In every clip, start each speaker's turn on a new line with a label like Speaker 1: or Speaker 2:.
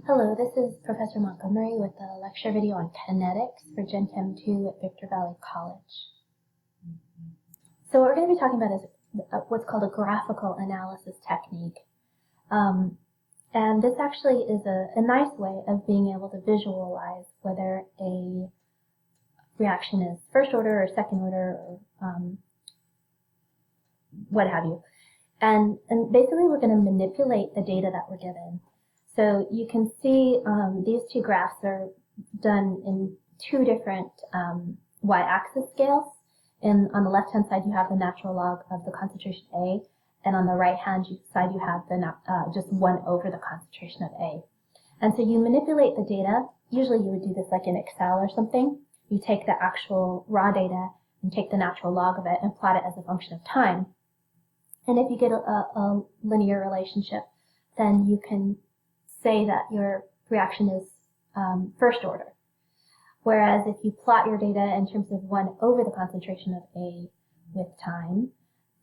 Speaker 1: Hello, this is Professor Montgomery with a lecture video on kinetics for Gen Chem 2 at Victor Valley College. So what we're going to be talking about is what's called a graphical analysis technique. And this actually is a nice way of being able to visualize whether a reaction is first order or second order or what have you. And basically we're going to manipulate the data that we're given. So you can see these two graphs are done in two different y-axis scales. And on the left-hand side, you have the natural log of the concentration A, and on the right-hand side, you have the just 1 over the concentration of A. And so you manipulate the data. Usually you would do this like in Excel or something. You take the actual raw data and take the natural log of it and plot it as a function of time. And if you get a linear relationship, then you can say that your reaction is first order. Whereas if you plot your data in terms of 1 over the concentration of A with time,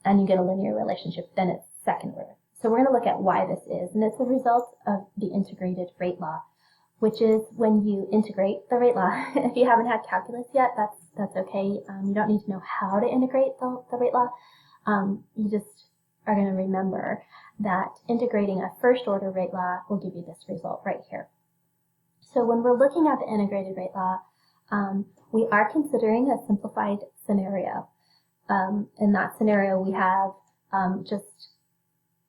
Speaker 1: and you get a linear relationship, then it's second order. So we're going to look at why this is, and it's a result of the integrated rate law, which is when you integrate the rate law. If you haven't had calculus yet, that's okay. You don't need to know how to integrate the rate law. You just are going to remember that integrating a first order rate law will give you this result right here. So when we're looking at the integrated rate law, we are considering a simplified scenario. In that scenario, we have just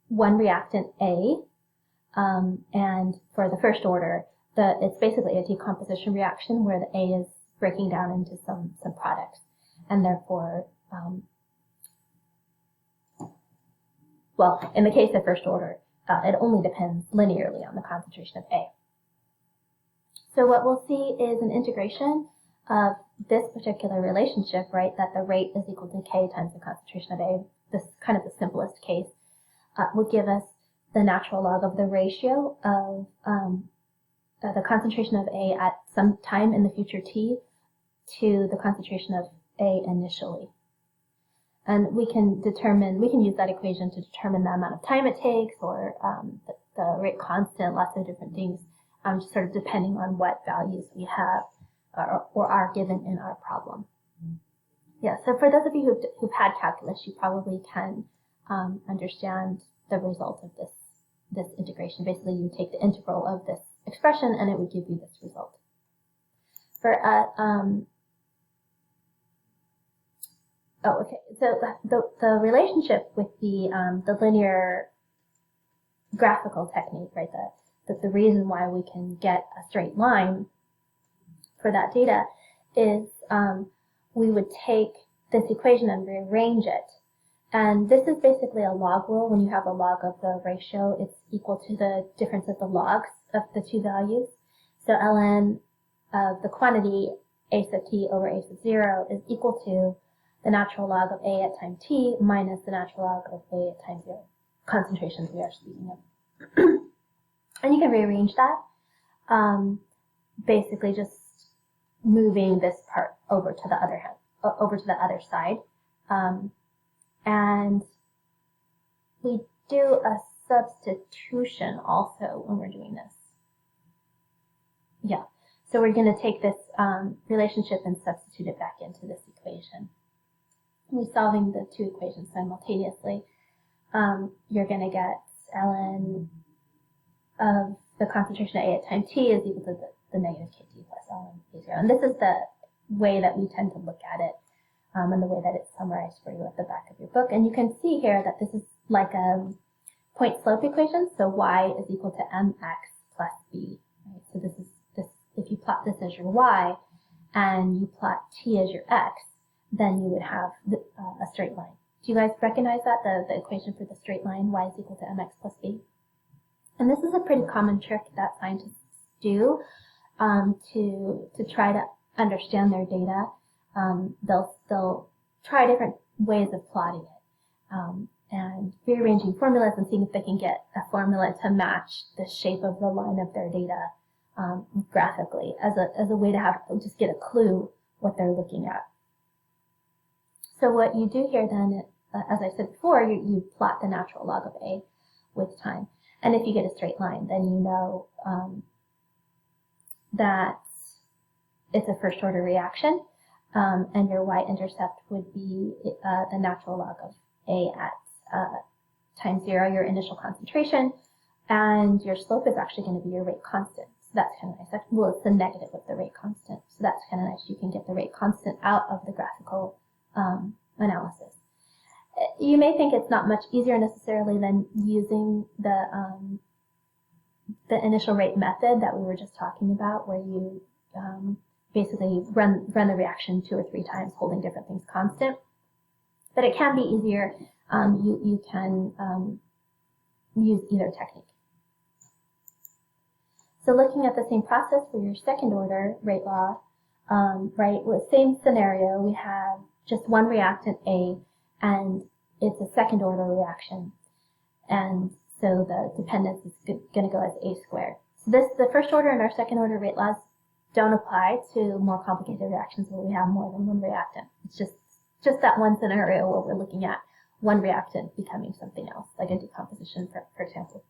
Speaker 1: one reactant A, and for the first order, it's basically a decomposition reaction where the A is breaking down into some products, and therefore, well, in the case of first order, it only depends linearly on the concentration of A. So what we'll see is an integration of this particular relationship, right, that the rate is equal to K times the concentration of A. This kind of the simplest case would give us the natural log of the ratio of the concentration of A at some time in the future T to the concentration of A initially. And we can use that equation to determine the amount of time it takes, or the rate constant, lots of different things, just sort of depending on what values we have or are given in our problem. Yeah, so for those of you who've had calculus, you probably can understand the result of this integration. Basically, you take the integral of this expression, and it would give you this result. So the relationship with the linear graphical technique, right? The reason why we can get a straight line for that data is we would take this equation and rearrange it. And this is basically a log rule. When you have a log of the ratio, it's equal to the difference of the logs of the two values. So ln of the quantity a sub t over a sub 0 is equal to the natural log of A at time t minus the natural log of A at time 0, concentrations we are speaking of. And you can rearrange that, basically just moving this part over to the other side. And we do a substitution also when we're doing this. Yeah, so we're going to take this relationship and substitute it back into this equation. We're solving the two equations simultaneously. You're going to get ln of the concentration of A at time t is equal to the negative kt plus ln A0. And this is the way that we tend to look at it, and the way that it's summarized for you at the back of your book. And you can see here that this is like a point slope equation. So y is equal to mx plus b. Right? So this. If you plot this as your y and you plot t as your x, then you would have a straight line. Do you guys recognize that, the equation for the straight line, y is equal to mx plus b? And this is a pretty common trick that scientists do to try to understand their data. They'll try different ways of plotting it and rearranging formulas and seeing if they can get a formula to match the shape of the line of their data graphically as a way to just get a clue what they're looking at. So what you do here then, as I said before, you plot the natural log of A with time. And if you get a straight line, then you know that it's a first order reaction, and your y-intercept would be the natural log of A at time 0, your initial concentration, and your slope is actually going to be your rate constant. So that's kind of nice. Well, it's the negative of the rate constant, so that's kind of nice. You can get the rate constant out of the graphical analysis. You may think it's not much easier necessarily than using the initial rate method that we were just talking about, where you basically run the reaction 2 or 3 times, holding different things constant. But it can be easier. You can use either technique. So looking at the same process for your second order rate law, right, with same scenario, we have just one reactant A, and it's a second order reaction. And so the dependence is going to go as A squared. So the first order and our second order rate laws don't apply to more complicated reactions where we have more than one reactant. It's just that one scenario where we're looking at one reactant becoming something else, like a decomposition, for example.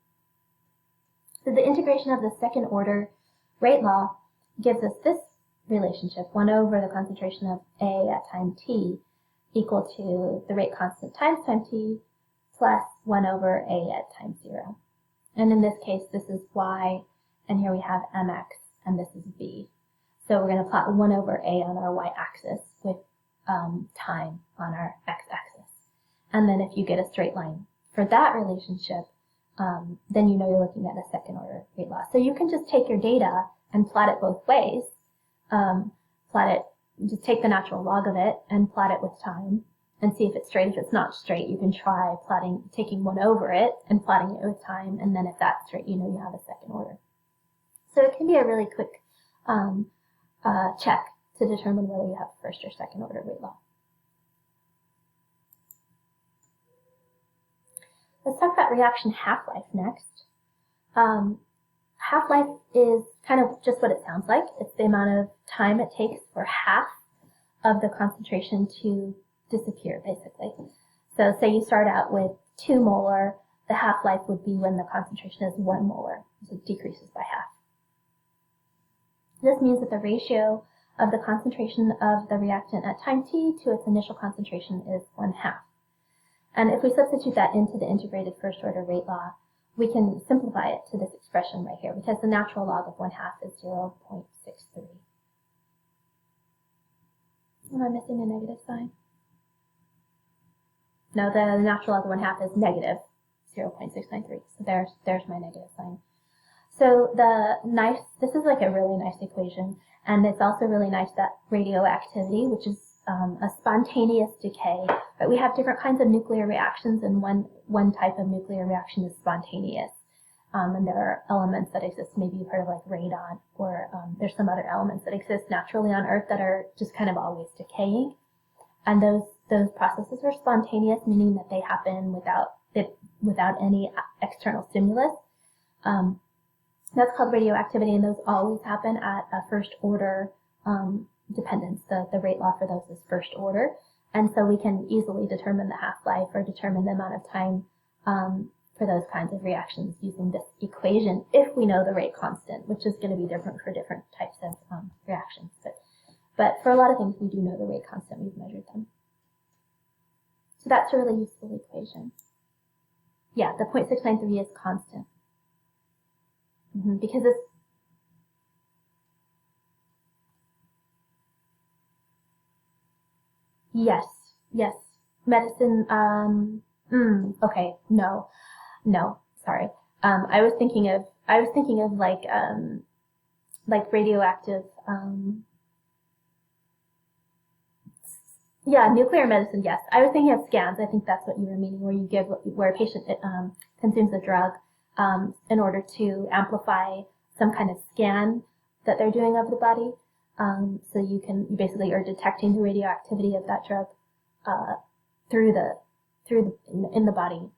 Speaker 1: So the integration of the second order rate law gives us this relationship, 1 over the concentration of A at time t equal to the rate constant times time t plus 1 over A at time 0. And in this case, this is y, and here we have mx, and this is b. So we're going to plot 1 over A on our y-axis with time on our x-axis. And then if you get a straight line for that relationship, then you know you're looking at a second order rate law. So you can just take your data and plot it both ways. Just take the natural log of it and plot it with time and see if it's straight. If it's not straight, you can try taking 1 over it and plotting it with time, and then if that's straight, you know you have a second order. So it can be a really quick check to determine whether you have first or second order rate law. Let's talk about reaction half-life next. Half-life is kind of just what it sounds like. It's the amount of time it takes for half of the concentration to disappear, basically. So say you start out with 2 molar, the half-life would be when the concentration is 1 molar, so it decreases by half. This means that the ratio of the concentration of the reactant at time t to its initial concentration is 1/2. And if we substitute that into the integrated first order rate law, we can simplify it to this expression right here, because the natural log of 1/2 is 0.63. Am I missing a negative sign? No, the natural log of 1/2 is negative 0.693. So there's my negative sign. So this is like a really nice equation, and it's also really nice that radioactivity, which is a spontaneous decay, but we have different kinds of nuclear reactions, and one type of nuclear reaction is spontaneous. And there are elements that exist, maybe you've heard of like radon, or there's some other elements that exist naturally on Earth that are just kind of always decaying. And those processes are spontaneous, meaning that they happen without any external stimulus. That's called radioactivity, and those always happen at a first order dependence. The rate law for those is first order, and so we can easily determine the half-life or determine the amount of time for those kinds of reactions using this equation if we know the rate constant, which is going to be different for different types of reactions. But for a lot of things, we do know the rate constant. We've measured them. So that's a really useful equation. Yeah, the 0.693 is constant. Because it's yes, medicine. Okay, no, sorry. I was thinking of like radioactive. Yeah, nuclear medicine. Yes, I was thinking of scans. I think that's what you were meaning, where a patient consumes a drug in order to amplify some kind of scan that they're doing of the body. So you basically are detecting the radioactivity of that drug in the body.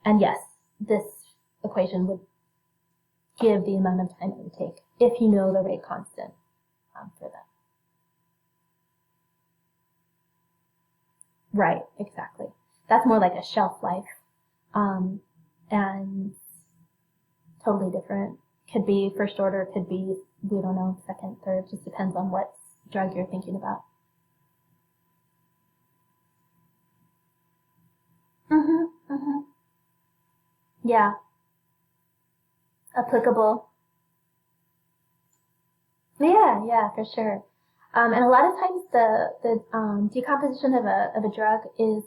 Speaker 1: And yes, this equation would give the amount of time it would take if you know the rate constant for that. Right, exactly. That's more like a shelf life. And totally different Could be first order, could be, we don't know, second, third, just depends on what drug you're thinking about. Yeah. Applicable. Yeah, for sure. And a lot of times the decomposition of a drug is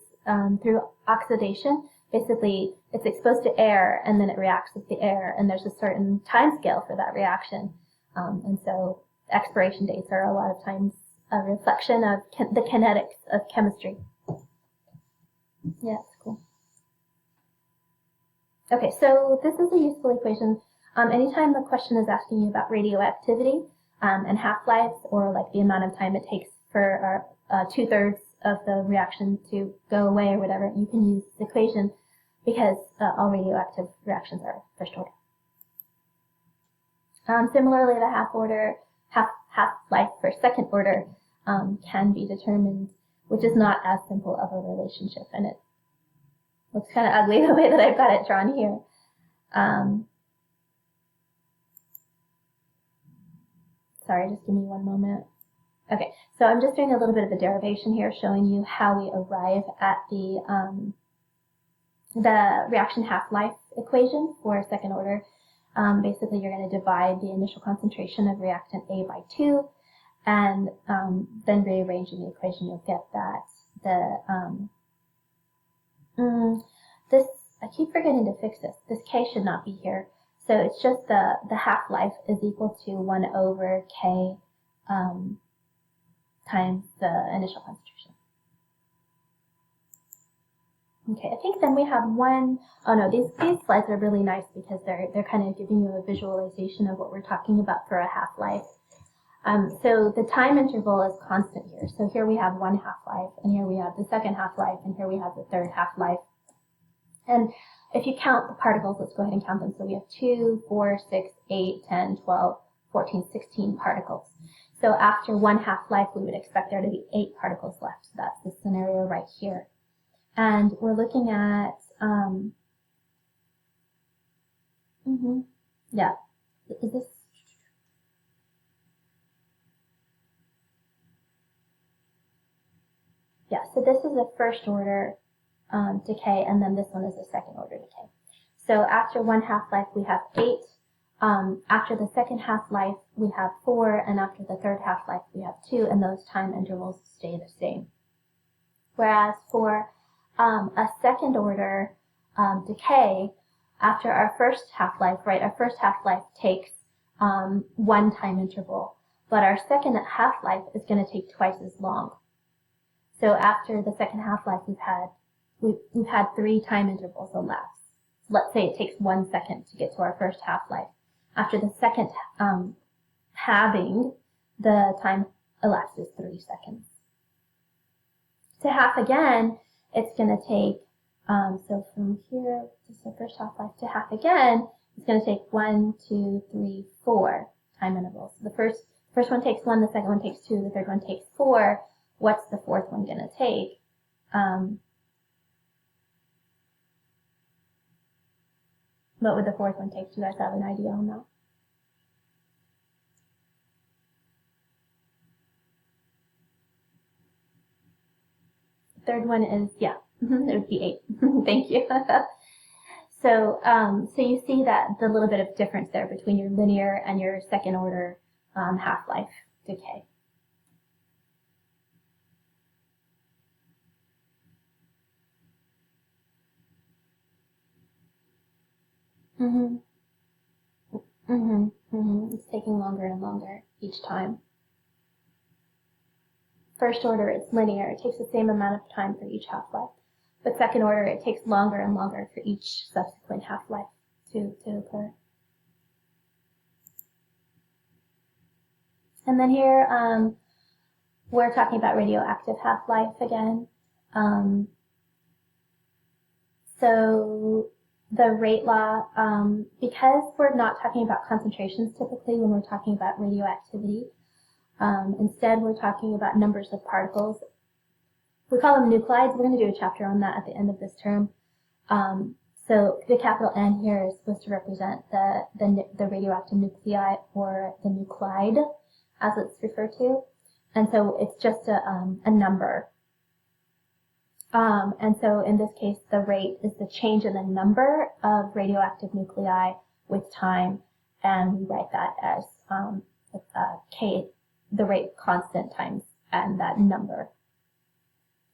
Speaker 1: through oxidation. Basically, it's exposed to air and then it reacts with the air, and there's a certain time scale for that reaction. And so expiration dates are a lot of times a reflection of the kinetics of chemistry. Yeah, it's cool. Okay, so this is a useful equation. Anytime the question is asking you about radioactivity and half-lives, or like the amount of time it takes for our 2/3 of the reaction to go away or whatever, you can use this equation because all radioactive reactions are first order. Similarly, the half-life for second order can be determined, which is not as simple of a relationship, and it looks kind of ugly the way that I've got it drawn here. Sorry, just give me one moment. Okay, so I'm just doing a little bit of a derivation here, showing you how we arrive at the reaction half-life equation for second order. Basically, you're going to divide the initial concentration of reactant A by 2, and then rearranging the equation, you'll get that this, I keep forgetting to fix this. This K should not be here. So it's just the half-life is equal to 1 over K times the initial concentration. Okay, I think then we have one, oh no, these slides are really nice because they're kind of giving you a visualization of what we're talking about for a half-life. So the time interval is constant here. So here we have one half-life, and here we have the second half-life, and here we have the third half-life. And if you count the particles, let's go ahead and count them. So we have 2, 4, 6, 8, 10, 12, 14, 16 particles. So after one half-life, we would expect there to be 8 particles left. So that's the scenario right here. And we're looking at, yeah, is this? Yeah, so this is a first order decay, and then this one is a second order decay. So after one half-life, we have 8. After the second half-life, we have 4, and after the third half-life, we have 2, and those time intervals stay the same. Whereas for a second order decay, after our first half-life, right, our first half-life takes 1 time interval, but our second half-life is going to take twice as long. So after the second half-life, we've had 3 time intervals elapse. So let's say it takes 1 second to get to our first half-life. After the second halving, the time elapses 3 seconds. To half again, it's going to take, so from here, this is the first half-life, to half again, it's going to take 1, 2, 3, 4 time intervals. So the first one takes 1, the second one takes 2, the third one takes 4. What's the fourth one going to take? What would the fourth one take? Do you guys have an idea on that? The third one is, yeah, it would be 8. Thank you. So you see that the little bit of difference there between your linear and your second order half-life decay. It's taking longer and longer each time. First order, it's linear. It takes the same amount of time for each half-life. But second order, it takes longer and longer for each subsequent half-life to occur. And then here, we're talking about radioactive half-life again. So the rate law, because we're not talking about concentrations typically when we're talking about radioactivity, instead we're talking about numbers of particles. We call them nuclides. We're going to do a chapter on that at the end of this term. So the capital N here is supposed to represent the radioactive nuclei, or the nuclide, as it's referred to. And so it's just a number. And so in this case, the rate is the change in the number of radioactive nuclei with time, and we write that as K, the rate constant times and that number.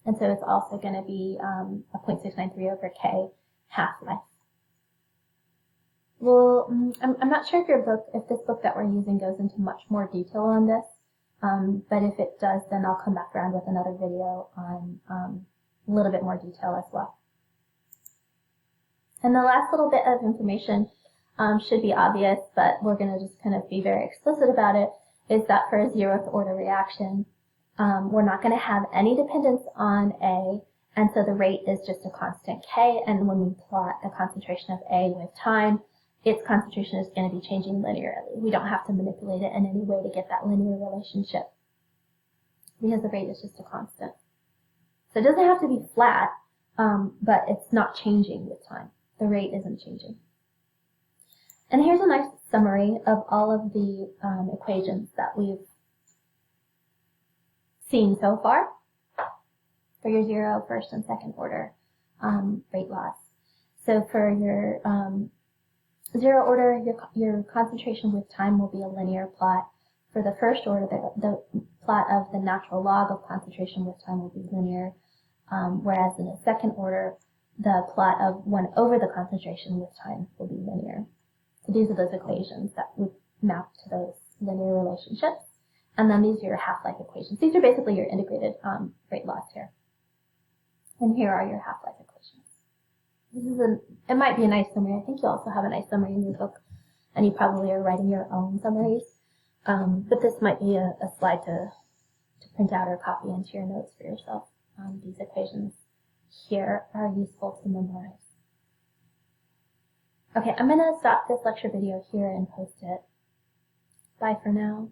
Speaker 1: And so it's also going to be a 0.693 over K half-life. Well, I'm not sure if this book that we're using goes into much more detail on this, but if it does, then I'll come back around with another video on a little bit more detail as well. And the last little bit of information should be obvious, but we're going to just kind of be very explicit about it, is that for a 0th order reaction, we're not going to have any dependence on A, and so the rate is just a constant K, and when we plot the concentration of A with time, its concentration is going to be changing linearly. We don't have to manipulate it in any way to get that linear relationship, because the rate is just a constant. So it doesn't have to be flat, but it's not changing with time. The rate isn't changing. And here's a nice summary of all of the equations that we've seen so far for your 0, 1st, and 2nd order rate laws. So for your 0 order, your concentration with time will be a linear plot. For the 1st order, the plot of the natural log of concentration with time will be linear, whereas in the 2nd order, the plot of 1 over the concentration with time will be linear. So these are those equations that would map to those linear relationships. And then these are your half-life equations. These are basically your integrated rate laws here. And here are your half-life equations. It might be a nice summary. I think you also have a nice summary in your book, and you probably are writing your own summaries. But this might be a slide to print out or copy into your notes for yourself. These equations here are useful to memorize. Okay, I'm going to stop this lecture video here and post it. Bye for now.